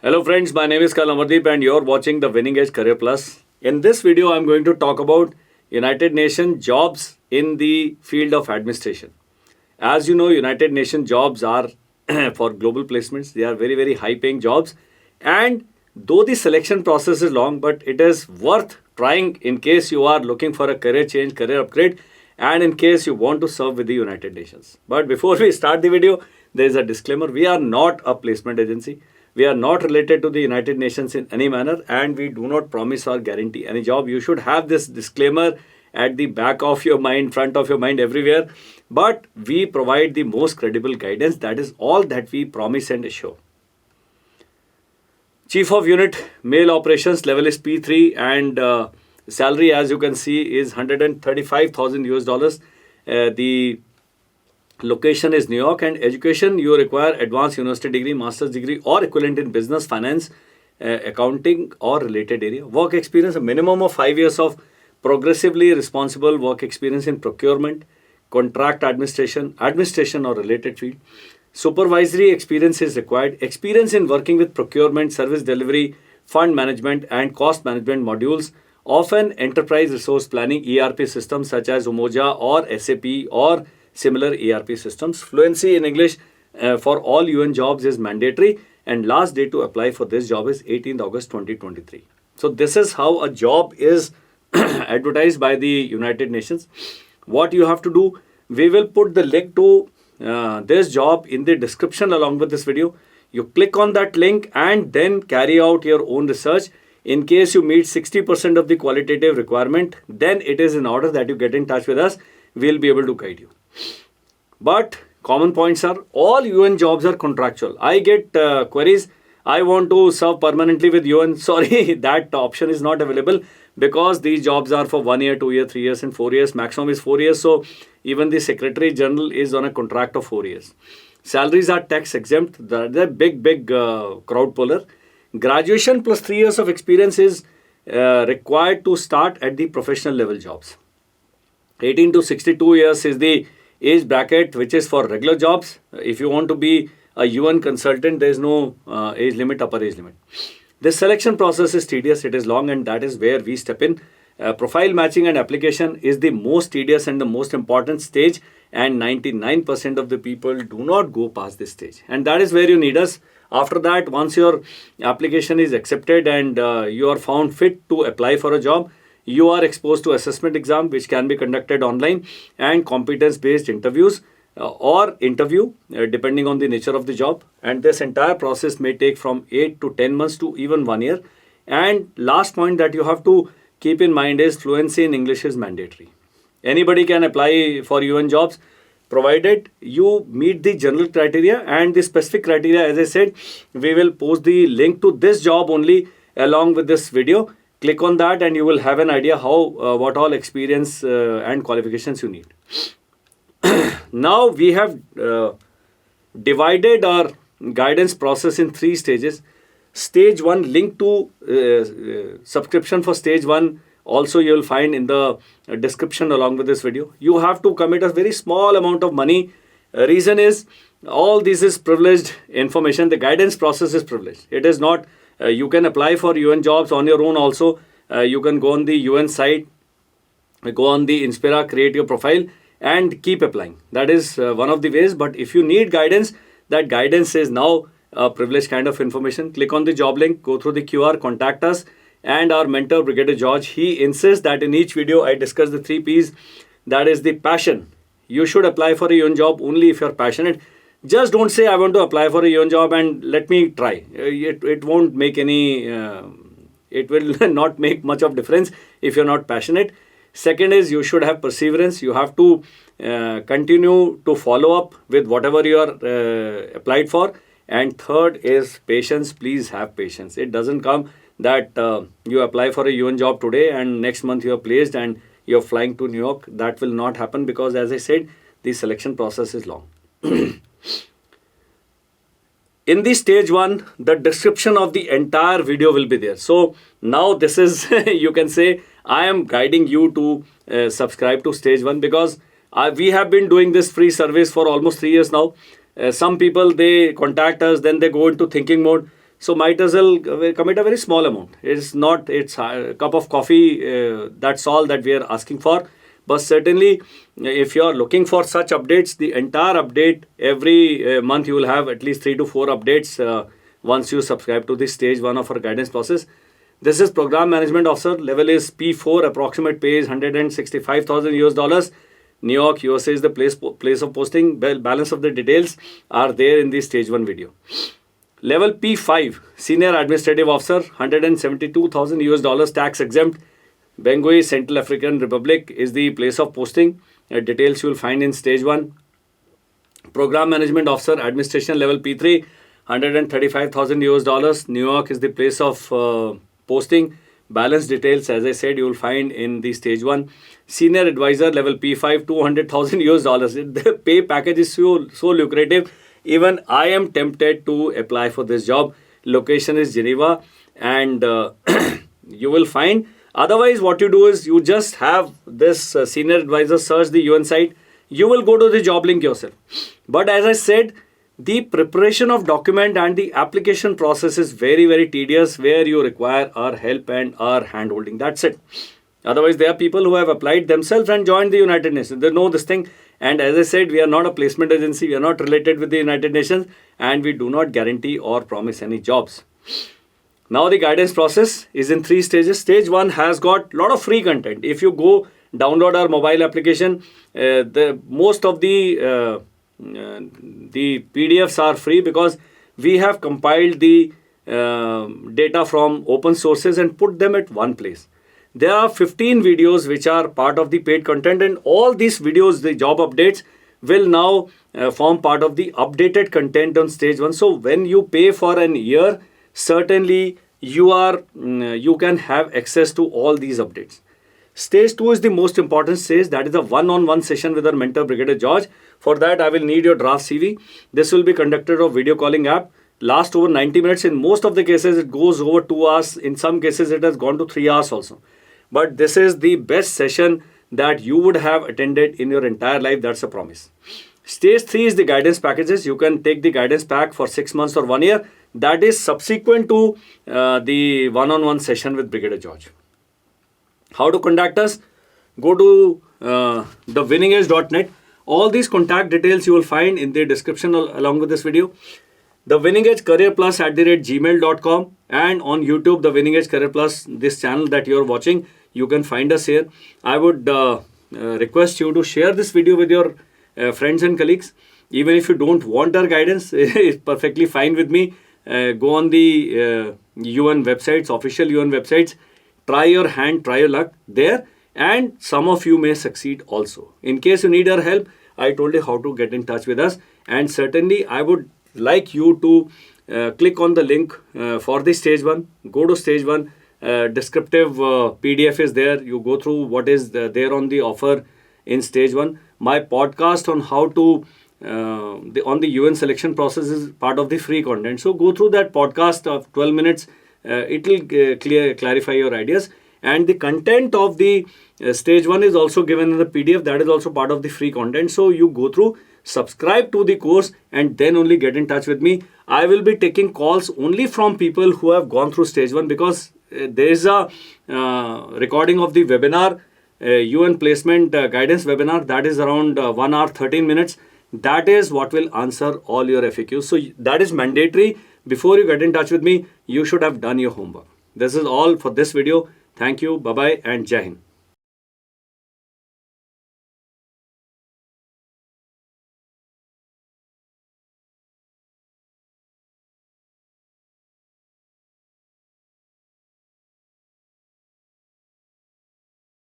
Hello friends, my name is 𝐔𝐍 𝐉𝐨 and you're watching the Winning Edge Career Plus. In this video, I'm going to talk about United Nations jobs in the field of administration. As you know, United Nations jobs are for global placements. They are very high paying jobs. And though the selection process is long, but it is worth trying in case you are looking for a career change, career upgrade, and in case you want to serve with the United Nations. But before we start the video, there is a disclaimer. We are not a placement agency. We are not related to the United Nations in any manner, and we do not promise or guarantee any job. You should have this disclaimer at the back of your mind, front of your mind, everywhere. But we provide the most credible guidance. That is all that we promise and assure. Chief of Unit, Male Operations, level is P3, and salary, as you can see, is $135,000. The location is New York, and education, you require advanced university degree, master's degree or equivalent in business, finance, accounting or related area. Work experience, a minimum of 5 years of progressively responsible work experience in procurement, contract administration or related field. Supervisory experience is required. Experience in working with procurement, service delivery, fund management and cost management modules of an enterprise resource planning ERP system such as Umoja or SAP or similar ERP systems. Fluency in English for all UN jobs is mandatory, and last day to apply for this job is 18th August 2023. So this is how a job is advertised by the United Nations. What you have to do, we will put the link to this job in the description along with this video. You click on that link and then carry out your own research. In case you meet 60% of the qualitative requirement, then it is in order that you get in touch with us. We'll be able to guide you. But common points are all UN jobs are contractual. I get queries. I want to serve permanently with UN. Sorry, that option is not available because these jobs are for 1 year, 2 years, 3 years and 4 years. Maximum is 4 years. So even the Secretary General is on a contract of 4 years. Salaries are tax exempt. They're big crowd puller. Graduation plus 3 years of experience is required to start at the professional level jobs. 18 to 62 years is the age bracket which is for regular jobs. If you want to be a UN consultant, there is no age limit, upper age limit. This selection process is tedious, it is long, and that is where we step in. Profile matching and application is the most tedious and the most important stage, and 99% of the people do not go past this stage. And that is where you need us. After that, once your application is accepted and you are found fit to apply for a job, you are exposed to assessment exam which can be conducted online and competence based interviews or interview depending on the nature of the job. And this entire process may take from 8 to 10 months to even 1 year. And last point that you have to keep in mind is fluency in English is mandatory. Anybody can apply for UN jobs provided you meet the general criteria and the specific criteria. As I said, we will post the link to this job only along with this video. Click on that and you will have an idea how what all experience and qualifications you need. Now we have divided our guidance process in 3 stages. Stage 1, link to subscription for stage 1 also you will find in the description along with this video. You have to commit a very small amount of money. Reason is all this is privileged information. The guidance process is privileged. It is not. You can apply for UN jobs on your own also. You can go on the UN site, go on the Inspira, create your profile and keep applying. That is one of the ways. But if you need guidance, that guidance is now a privileged kind of information. Click on the job link, go through the QR, contact us and our mentor Brig V George. He insists that in each video I discuss the 3 P's. That is the passion. You should apply for a UN job only if you are passionate. Just don't say I want to apply for a UN job and let me try. It won't make any, it will not make much of difference if you're not passionate. Second is you should have perseverance. You have to continue to follow up with whatever you are applied for. And third is patience. Please have patience. It doesn't come that you apply for a UN job today and next month you are placed and you're flying to New York. That will not happen because, as I said, the selection process is long. In the stage 1, the description of the entire video will be there. So now this is, you can say, I am guiding you to subscribe to stage 1 because we have been doing this free service for almost 3 years now. Some people, they contact us, then they go into thinking mode. So might as well commit a very small amount. It's not, it's a cup of coffee, that's all that we are asking for. But certainly, if you are looking for such updates, the entire update, every month you will have at least 3 to 4 updates once you subscribe to the stage 1 of our guidance process. This is Program Management Officer. Level is P4. Approximate pay is $165,000. New York, USA is the place of posting. Balance of the details are there in the stage 1 video. Level P5, Senior Administrative Officer, $172,000, tax exempt. Bangui, Central African Republic is the place of posting. Details you will find in stage 1. Program Management Officer, Administration Level P3, $135,000. New York is the place of posting. Balance details, as I said, you will find in the stage 1. Senior Advisor Level P5, $200,000. The pay package is so lucrative. Even I am tempted to apply for this job. Location is Geneva, and you will find. Otherwise, what you do is you just have this senior advisor search the UN site. You will go to the job link yourself. But as I said, the preparation of document and the application process is very, very tedious, where you require our help and our hand-holding. That's it. Otherwise, there are people who have applied themselves and joined the United Nations. They know this thing. And as I said, we are not a placement agency. We are not related with the United Nations. And we do not guarantee or promise any jobs. Now, the guidance process is in 3 stages. Stage 1 has got a lot of free content. If you go download our mobile application, most of the PDFs are free, because we have compiled the data from open sources and put them at one place. There are 15 videos which are part of the paid content, and all these videos, the job updates, will now form part of the updated content on stage 1. So when you pay for an year, certainly you can have access to all these updates. Stage 2 is the most important stage. That is a one-on-one session with our mentor, Brigadier George. For that, I will need your draft CV. This will be conducted over video calling app. Last over 90 minutes. In most of the cases, it goes over 2 hours. In some cases, it has gone to 3 hours also. But this is the best session that you would have attended in your entire life. That's a promise. Stage 3 is the guidance packages. You can take the guidance pack for 6 months or 1 year. That is subsequent to the one-on-one session with Brigadier George. How to contact us? Go to thewinningetch.net. All these contact details you will find in the description along with this video. The Winning Edge Career Plus @gmail.com, and on YouTube, The Winning Edge Career Plus, this channel that you are watching, you can find us here. I would request you to share this video with your friends and colleagues. Even if you don't want our guidance, it's perfectly fine with me. Go on the UN websites, official UN websites. Try your hand, try your luck there, and some of you may succeed also. In case you need our help, I told you how to get in touch with us, and certainly I would like you to click on the link for the stage 1. Go to stage 1. Descriptive PDF is there. You go through what is there on the offer in stage 1. My podcast on how to on the UN selection process is part of the free content. So go through that podcast of 12 minutes. It will clarify your ideas. And the content of the stage 1 is also given in the PDF. That is also part of the free content. So you go through, subscribe to the course, and then only get in touch with me. I will be taking calls only from people who have gone through stage 1, because there is a recording of the webinar, UN placement guidance webinar. That is around 1 hour 13 minutes. That is what will answer all your FAQs. So that is mandatory. Before you get in touch with me, you should have done your homework. This is all for this video. Thank you. Bye-bye and Jai Hind.